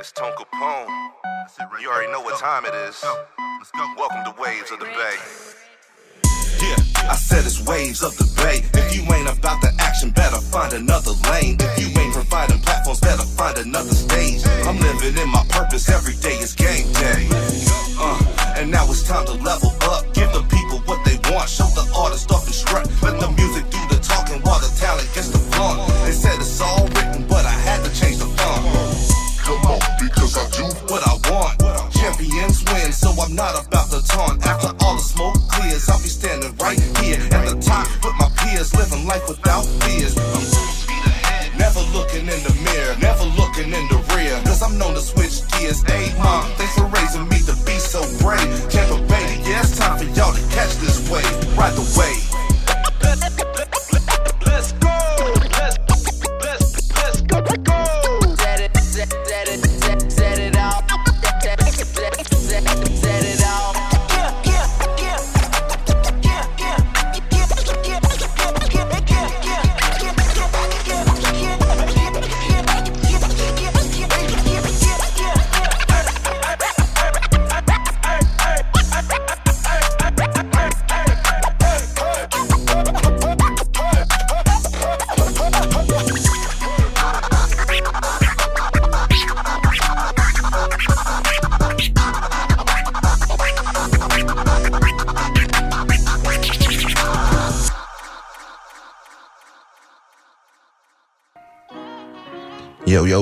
It's Tone Capone. You already know what time it is. Let's go. Welcome to Waves of the Bay. Yeah, I said it's Waves of the Bay. If you ain't about the action, better find another lane. If you ain't providing platforms, better find another stage. I'm living in my purpose, every day is game day. And now it's time to level up. Give the people what they want, show the artist off and strut. Let the music do the talking while the talent gets the fun. They said it's all written, but I had to change the font. Come on, because I do what I want. Champions win, so I'm not about to taunt. After all the smoke clears, I'll be standing right here at the top with my peers, living life without fears. I'm full speed ahead, never looking in the mirror, never looking in the rear, cause I'm known to switch gears. Hey mom, thanks for raising me to be so brave. Tampa Bay, yeah, it's time for y'all to catch this wave. Ride the wave. Let's go. Let's go. Set it off. Set it off.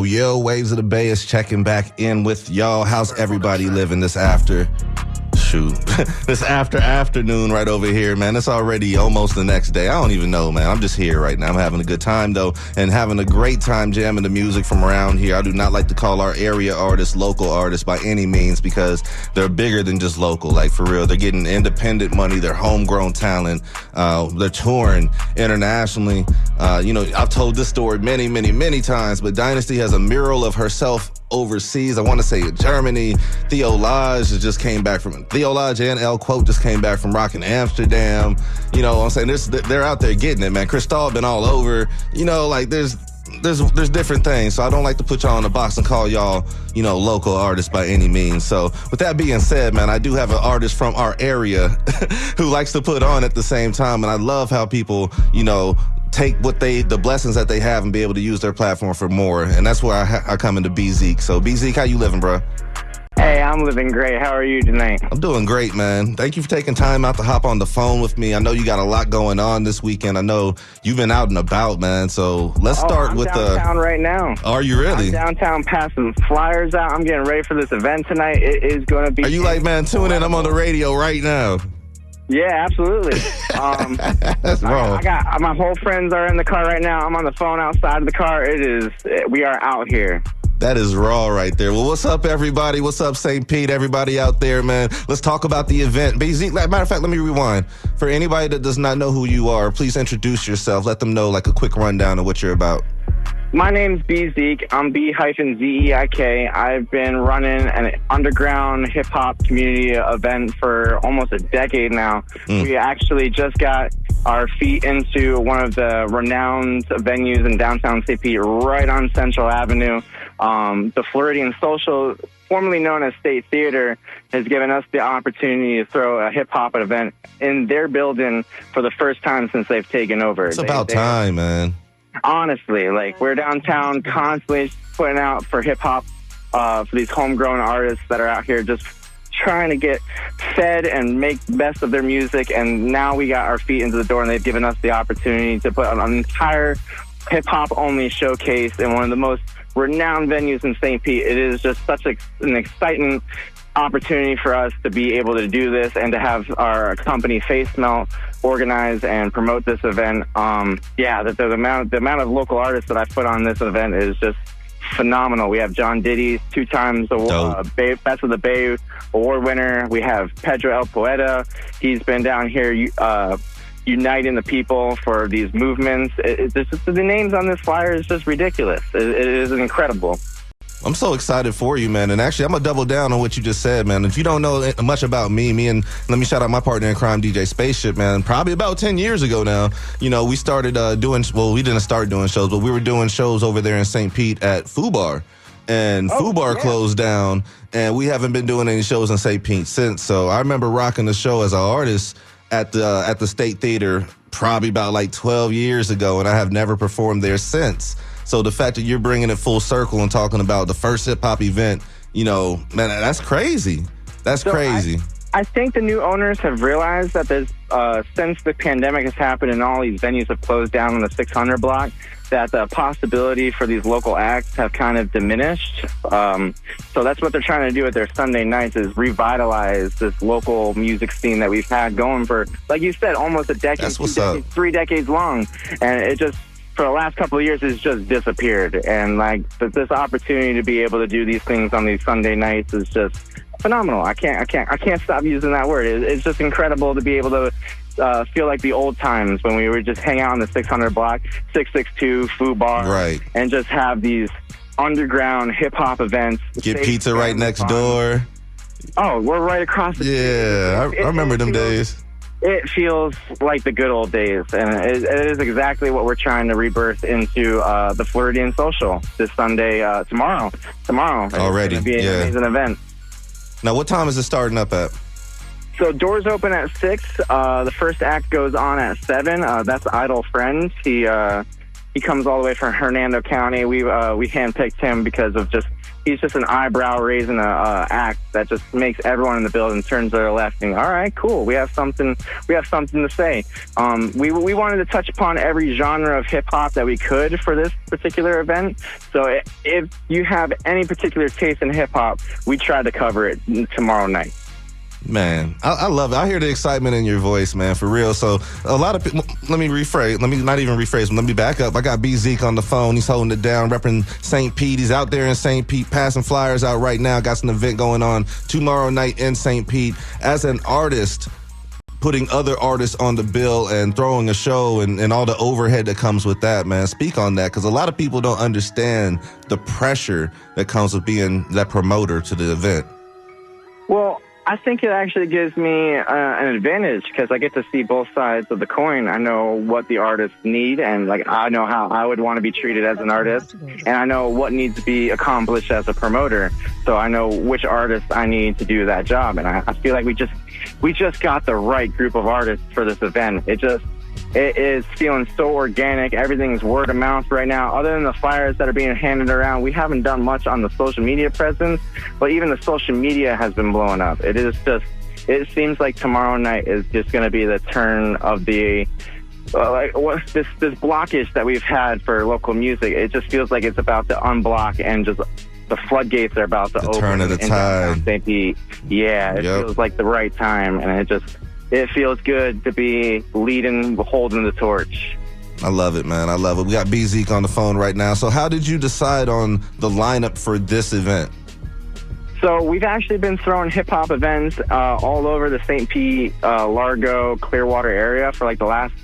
Yo, Waves of the Bay is checking back in with y'all. How's everybody living this afternoon right over here, man? It's already almost the next day. I don't even know, man. I'm just here right now. I'm having a good time, though, and having a great time jamming the music from around here. I do not like to call our area artists local artists by any means, because they're bigger than just local. Like, for real, they're getting independent money. They're homegrown talent. They're touring internationally. I've told this story many times, but Dynasty has a mural of herself overseas. I want to say in Germany. Theo Lodge and El Quote just came back from rocking Amsterdam. You know what I'm saying? They're out there getting it, man. Cristal been all over. There's different things. So I don't like to put y'all in a box and call y'all, local artists by any means. So with that being said, man, I do have an artist from our area who likes to put on at the same time. And I love how people, take the blessings that they have and be able to use their platform for more. And that's where I come into b-zeik. So b-zeik, how you living, bro? Hey, I'm living great. How are you tonight? I'm doing great, man. Thank you for taking time out to hop on the phone with me. I know you got a lot going on this weekend. I know you've been out and about, man. So let's start with downtown right now. Are you really? I'm downtown passing flyers out. I'm getting ready for this event tonight. It is going to be... Are you like, man, tune in? I'm on the radio right now. Yeah, absolutely. That's wrong. I got my whole friends are in the car right now. I'm on the phone outside of the car. We are out here. That is raw right there. Well, what's up, everybody? What's up, St. Pete? Everybody out there, man. Let's talk about the event. b-zeik, matter of fact, let me rewind. For anybody that does not know who you are, please introduce yourself. Let them know, like, a quick rundown of what you're about. My name's b-zeik. I'm b-zeik. I've been running an underground hip-hop community event for almost a decade now. We actually just got our feet into one of the renowned venues in downtown St. Pete, right on Central Avenue. The Floridian Social, formerly known as State Theater, has given us the opportunity to throw a hip-hop event in their building for the first time since they've taken over. It's about time, man. Honestly, we're downtown constantly putting out for hip-hop, for these homegrown artists that are out here just trying to get fed and make the best of their music. And now we got our feet into the door, and they've given us the opportunity to put on an entire hip-hop only showcase in one of the most renowned venues in St. Pete. It is just such an exciting opportunity for us to be able to do this and to have our company Face Melt organize and promote this event. The amount of local artists that I've put on this event is just phenomenal. We have John Diddy's 2 times Best of the Bay award winner. We have Pedro El Poeta. He's been down here uniting the people for these movements. The names on this flyer is just ridiculous. It is incredible. I'm so excited for you, man. And actually, I'm going to double down on what you just said, man. If you don't know much about me and let me shout out my partner in crime, DJ Spaceship, man. Probably about 10 years ago now, we started we didn't start doing shows, but we were doing shows over there in St. Pete at Fubar. and Fubar closed down, and we haven't been doing any shows in St. Pete since. So I remember rocking the show as an artist at the State Theater probably about like 12 years ago, and I have never performed there since. So the fact that you're bringing it full circle and talking about the first hip-hop event, you know, man, that's crazy. That's crazy. I think the new owners have realized that there's, since the pandemic has happened and all these venues have closed down on the 600 block, that the possibility for these local acts have kind of diminished. So that's what they're trying to do with their Sunday nights, is revitalize this local music scene that we've had going for, like you said, almost a decade, That's what's up. 3 decades long. And it just, for the last couple of years, it's just disappeared. And like this opportunity to be able to do these things on these Sunday nights is just phenomenal. I can't stop using that word. It's just incredible to be able to feel like the old times when we would just hang out on the 600 block, 662 Foo Bar, Right. and just have these underground hip hop events. Get pizza right next door. Oh, we're right across the street. Yeah, I remember them days. It feels like the good old days, and it is exactly what we're trying to rebirth into the Floridian Social this Sunday, tomorrow. Already, It's going to be an amazing event. Now, what time is it starting up at? So doors open at 6. The first act goes on at 7. That's Idle Friends. He comes all the way from Hernando County. We handpicked him because of he's just an eyebrow raising act that just makes everyone in the building turn to their left and, all right, cool. We have something to say. We wanted to touch upon every genre of hip hop that we could for this particular event. So if you have any particular taste in hip hop, we tried to cover it tomorrow night. Man, I love it. I hear the excitement in your voice, man, for real. So a lot of people, let me not even rephrase, let me back up. I got b-zeik on the phone. He's holding it down, repping St. Pete. He's out there in St. Pete, passing flyers out right now. Got an event going on tomorrow night in St. Pete. As an artist, putting other artists on the bill and throwing a show and all the overhead that comes with that, man. Speak on that, because a lot of people don't understand the pressure that comes with being that promoter to the event. Well, I think it actually gives me an advantage because I get to see both sides of the coin. I know what the artists need, and like I know how I would want to be treated as an artist, and I know what needs to be accomplished as a promoter. So I know which artists I need to do that job, and I feel like we just got the right group of artists for this event. It is feeling so organic. Everything's word of mouth right now. Other than the flyers that are being handed around, we haven't done much on the social media presence, but even the social media has been blowing up. It seems like tomorrow night is just going to be the turn of the this blockage that we've had for local music. It just feels like it's about to unblock, and just the floodgates are about to open. Turn of the tide. St. Pete. Yeah, it feels like the right time, and it feels good to be holding the torch. I love it, man. I love it. We got b-zeik on the phone right now. So how did you decide on the lineup for this event? So we've actually been throwing hip-hop events all over the St. Pete, Largo, Clearwater area for like the last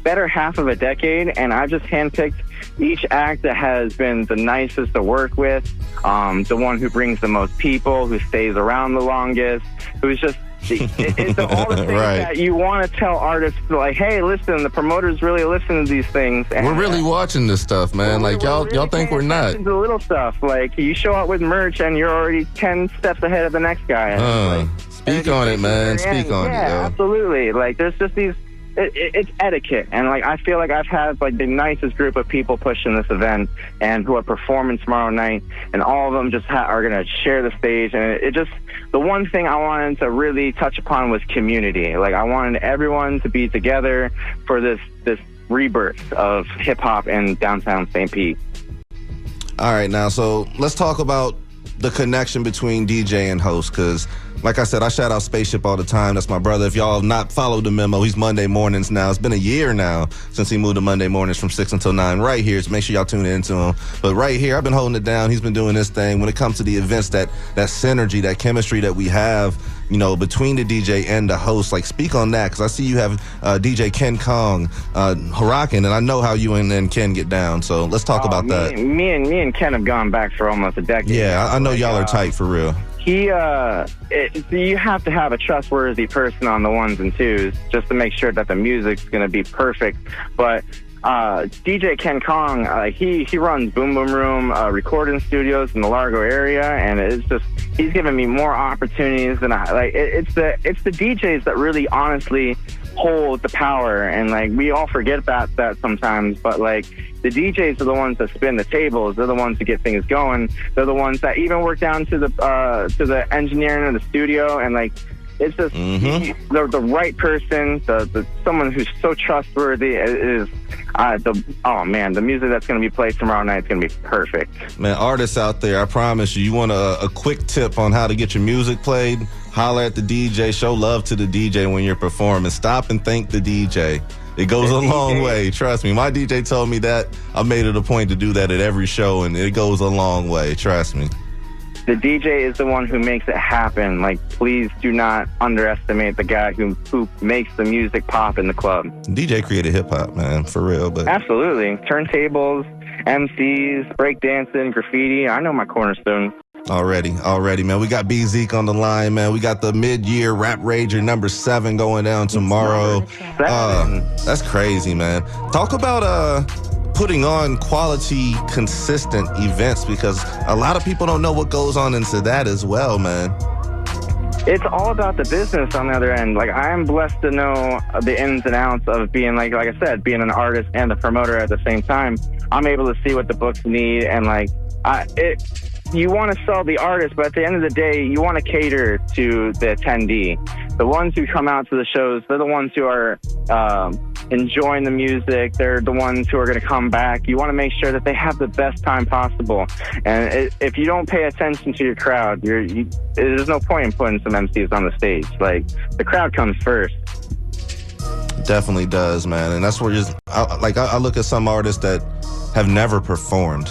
better half of a decade, and I've just handpicked each act that has been the nicest to work with, the one who brings the most people, who stays around the longest, who's just it's all the things right. that you want to tell artists, like, hey, listen, the promoters really listen to these things. And, we're really watching this stuff, man. Like, y'all think we're not. The little stuff, like you show up with merch and you're already 10 steps ahead of the next guy. Speak on it, man. Speak on it, yo. Absolutely. Like, there's just these. It's etiquette, and like I feel like I've had like the nicest group of people pushing this event and who are performing tomorrow night, and all of them just are going to share the stage. And the one thing I wanted to really touch upon was community. Like, I wanted everyone to be together for this rebirth of hip hop in downtown St. Pete. All right, now, so let's talk about the connection between DJ and host, because like I said, I shout out Spaceship all the time. That's my brother. If y'all have not followed the memo, he's Monday mornings now. It's been a year now since he moved to Monday mornings from 6 until 9 right here, so make sure y'all tune into him. But right here, I've been holding it down. He's been doing this thing. When it comes to the events, that synergy, that chemistry that we have, you know, between the DJ and the host, like, speak on that, because I see you have DJ Ken Kong rocking, and I know how you and Ken get down, so let's talk about that. Me and Ken have gone back for almost a decade. Yeah, I know y'all are tight for real. You have to have a trustworthy person on the ones and twos just to make sure that the music's going to be perfect. But DJ Ken Kong, he runs Boom Boom Room recording studios in the Largo area, and it's just he's given me more opportunities than it's the DJs that really honestly hold the power, and like we all forget about that sometimes, but like the DJs are the ones that spin the tables. They're the ones that get things going. They're the ones that even work down to the engineering of the studio, and like it's just the right person, the someone who's so trustworthy is the music that's going to be played tomorrow night is going to be perfect. Man, artists out there, I promise you want a quick tip on how to get your music played? Holler at the DJ, show love to the DJ when you're performing. Stop and thank the DJ. It goes a long way, trust me. My DJ told me that. I made it a point to do that at every show, and it goes a long way, trust me. The DJ is the one who makes it happen. Like, please do not underestimate the guy who makes the music pop in the club. DJ created hip-hop, man, for real. But absolutely. Turntables, MCs, breakdancing, graffiti. I know my cornerstone. Already, man. We got b-zeik on the line, man. We got the mid-year Rap Rager #7 going down tomorrow. That's crazy, man. Talk about putting on quality, consistent events, because a lot of people don't know what goes on into that as well, man. It's all about the business on the other end. Like, I am blessed to know the ins and outs of being, like I said, being an artist and a promoter at the same time. I'm able to see what the books need, and you want to sell the artist, but at the end of the day, you want to cater to the attendee. The ones who come out to the shows, they're the ones who are enjoying the music. They're the ones who are going to come back. You want to make sure that they have the best time possible. And if you don't pay attention to your crowd, there's no point in putting some MCs on the stage. Like, the crowd comes first. Definitely does, man. And that's where I look at some artists that have never performed.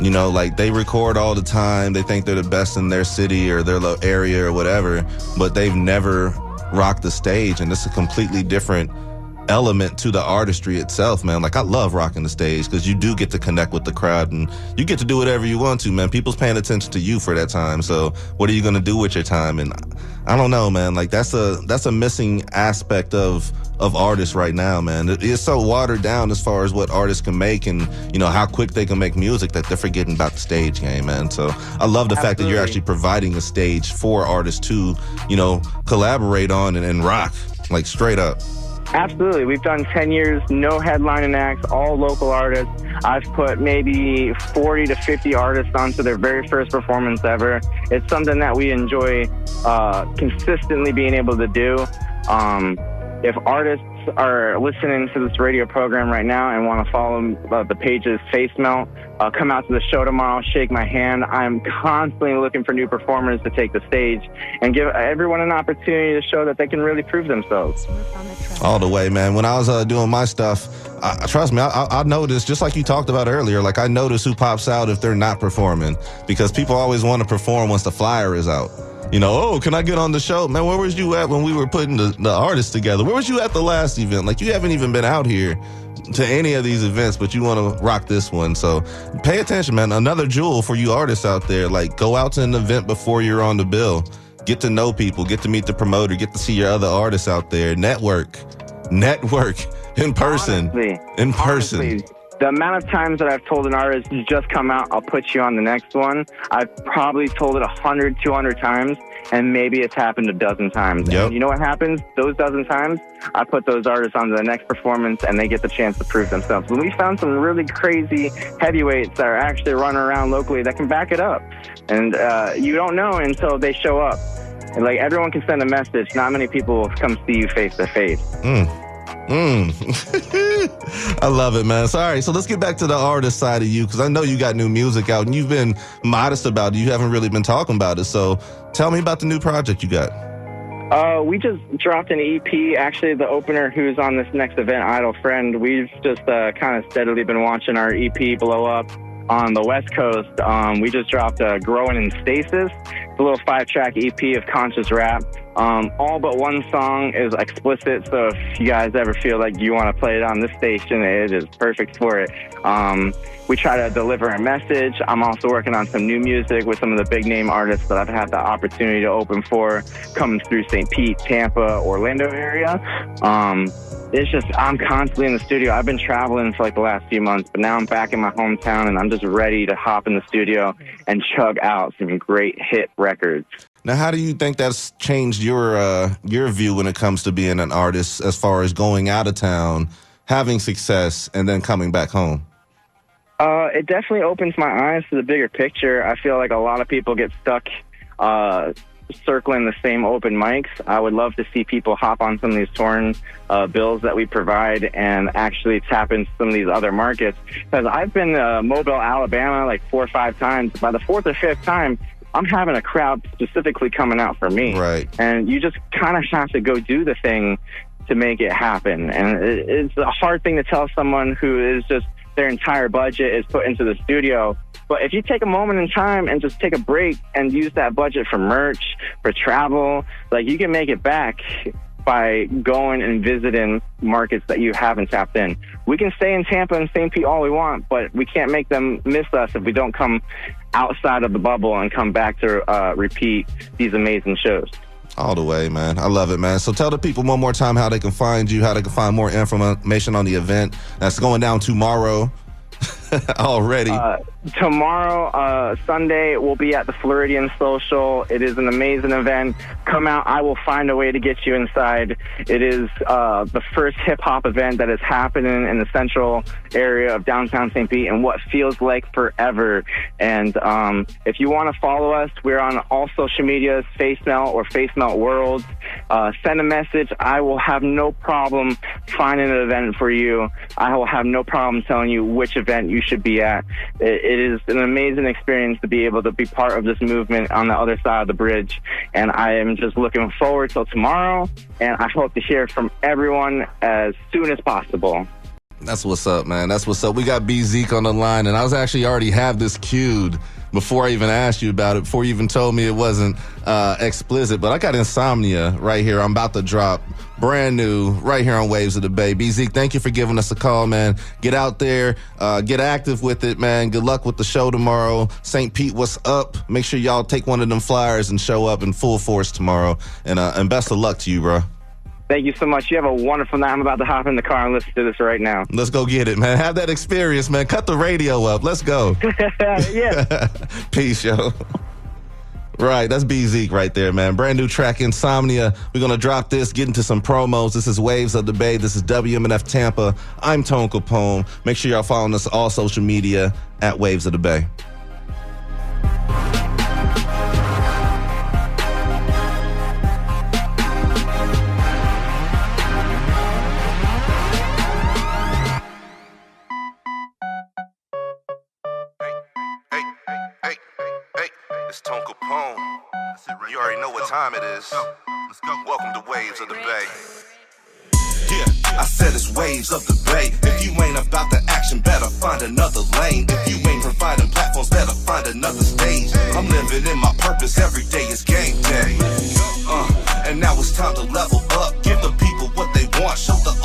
You know, like, they record all the time. They think they're the best in their city or their area or whatever, but they've never rocked the stage. And it's a completely different element to the artistry itself, man. Like, I love rocking the stage because you do get to connect with the crowd and you get to do whatever you want to, man. People's paying attention to you for that time. So what are you going to do with your time? And I don't know, man. Like, that's a missing aspect of artists right now, man. It's so watered down as far as what artists can make and, you know, how quick they can make music that they're forgetting about the stage game, man. So I love the fact that you're actually providing a stage for artists to, you know, collaborate on and rock, like, straight up. Absolutely. We've done 10 years, no headlining acts, all local artists. I've put maybe 40 to 50 artists onto their very first performance ever. It's something that we enjoy consistently being able to do. If artists are listening to this radio program right now and want to follow the pages Face Melt, come out to the show tomorrow, shake my hand. I'm constantly looking for new performers to take the stage and give everyone an opportunity to show that they can really prove themselves. All the way, man. When I was doing my stuff, trust me, I noticed, just like you talked about earlier, like, I notice who pops out if they're not performing, because people always want to perform once the flyer is out. You know, oh, can I get on the show? Man, where was you at when we were putting the artists together? Where was you at the last event? Like, you haven't even been out here to any of these events, but you want to rock this one. So pay attention, man. Another jewel for you artists out there. Like, go out to an event before you're on the bill. Get to know people. Get to meet the promoter. Get to see your other artists out there. Network in person. Honestly, the amount of times that I've told an artist, just come out, I'll put you on the next one, I've probably told it 100, 200 times, and maybe it's happened a dozen times. Yep. And you know what happens? Those dozen times, I put those artists on to the next performance, and they get the chance to prove themselves. But we found some really crazy heavyweights that are actually running around locally that can back it up. And you don't know until they show up. And, like, everyone can send a message. Not many people will come see you face to face. I love it, man. So, all right, so let's get back to the artist side of you, because I know you got new music out and you've been modest about it. You haven't really been talking about it. So tell me about the new project you got. We just dropped an EP. Actually, the opener who's on this next event, Idle Friend, we've just kind of steadily been watching our EP blow up on the West Coast. We just dropped Growing in Stasis. It's a little 5-track EP of conscious rap. All but one song is explicit, so if you guys ever feel like you want to play it on this station, it is perfect for it. We try to deliver a message. I'm also working on some new music with some of the big name artists that I've had the opportunity to open for, coming through St. Pete, Tampa, Orlando area. It's just, I'm constantly in the studio. I've been traveling for like the last few months, but now I'm back in my hometown and I'm just ready to hop in the studio and chug out some great hit records. Now, how do you think that's changed your view when it comes to being an artist as far as going out of town, having success, and then coming back home? It definitely opens my eyes to the bigger picture. I feel like a lot of people get stuck circling the same open mics. I would love to see people hop on some of these touring bills that we provide and actually tap into some of these other markets. Because I've been to Mobile, Alabama like 4 or 5 times. By the 4th or 5th time, I'm having a crowd specifically coming out for me. Right. And you just kind of have to go do the thing to make it happen. And it's a hard thing to tell someone who is just their entire budget is put into the studio. But if you take a moment in time and just take a break and use that budget for merch, for travel, like you can make it back by going and visiting markets that you haven't tapped in. We can stay in Tampa and St. Pete all we want, but we can't make them miss us if we don't come outside of the bubble and come back to repeat these amazing shows. All the way, man. I love it, man. So tell the people one more time how they can find you, how they can find more information on the event that's going down tomorrow. Already. Tomorrow, Sunday, we'll be at the Floridian Social. It is an amazing event. Come out. I will find a way to get you inside. It is the first hip-hop event that is happening in the central area of downtown St. Pete in what feels like forever. And if you want to follow us, we're on all social medias, FaceMelt or FaceMelt World. Send a message. I will have no problem finding an event for you. I will have no problem telling you which event you should be at. It is an amazing experience to be able to be part of this movement on the other side of the bridge. And I am just looking forward till tomorrow. And I hope to hear from everyone as soon as possible. That's what's up, man. That's what's up. We got b-zeik on the line, and I was actually already have this queued before I even asked you about it, before you even told me it wasn't explicit. But I got Insomnia right here. I'm about to drop brand new right here on Waves of the Bay. b-zeik, thank you for giving us a call, man. Get out there, get active with it, man. Good luck with the show tomorrow. St. Pete, what's up? Make sure y'all take one of them flyers and show up in full force tomorrow. And best of luck to you, bro. Thank you so much. You have a wonderful night. I'm about to hop in the car and listen to this right now. Let's go get it, man. Have that experience, man. Cut the radio up. Let's go. Yeah. Peace, yo. Right, that's b-zeik right there, man. Brand new track, Insomnia. We're going to drop this, get into some promos. This is Waves of the Bay. This is WMNF Tampa. I'm Tone Capone. Make sure y'all following us all social media at Waves of the Bay. It's Tone Capone. You already know what time it is. Let's go. Welcome to Waves of the Bay. Yeah, I said it's Waves of the Bay. If you ain't about the action, better find another lane. If you ain't providing platforms, better find another stage. I'm living in my purpose, every day is game day. And now it's time to level up. Give the people what they want, show the